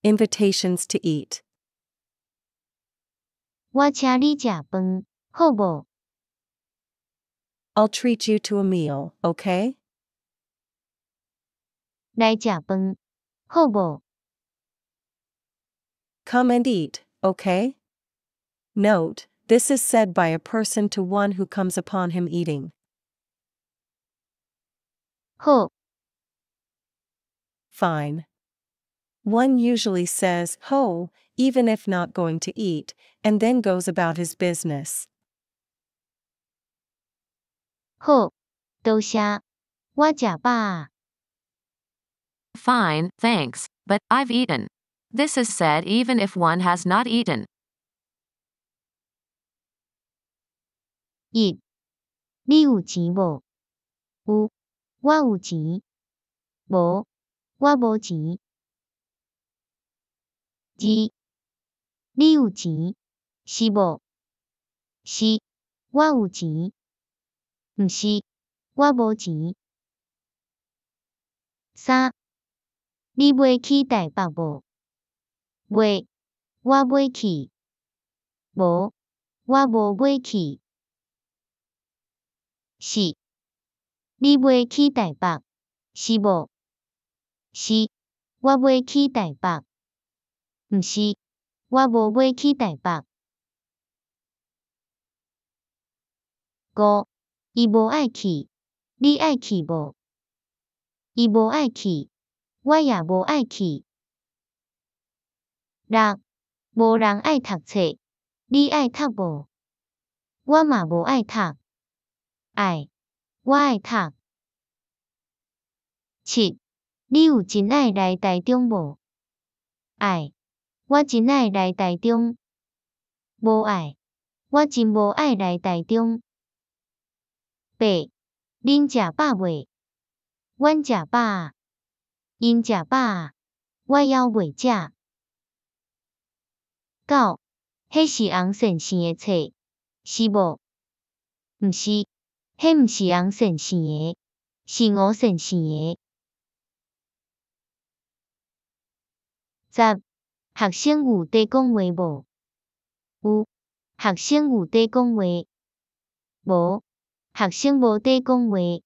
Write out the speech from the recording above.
invitations to eat. 我请你食饭，好无？ I'll treat you to a meal, okay? 来食饭，好无？ Come and eat, okay? Note, this is said by a person to one who comes upon him eating. 好， Fine. One usually says, ho, even if not going to eat, and then goes about his business. 好，多谢，我食饱啊。 Fine, thanks, but I've eaten. This is said even if one has not eaten. 1. 你有錢無？有，我有錢。無，我無錢。2. 你有錢，是無？是，我有錢。毋是，我無錢。3. 你買去台北無？買，我買去。無，我無買去。4. 你買去台北，是無？是，我買去台北。毋是，我無買去台北。5. 伊無愛去，你愛去無？伊無愛去，我也無愛去。6. 無人愛讀冊，你愛讀無？我嘛無愛讀。愛，我愛讀。7. 你有真愛來台中無？愛，我真愛來台中。無愛，我真無愛來台中。8. 恁食飽未？阮食飽啊。因食飽啊，我猶未食。9. 迄是紅線線的冊，是無？毋是，迄毋是紅線線的，是5線線的。10. 學生有在講話無？有，學生有在講話。無，學生無在講話。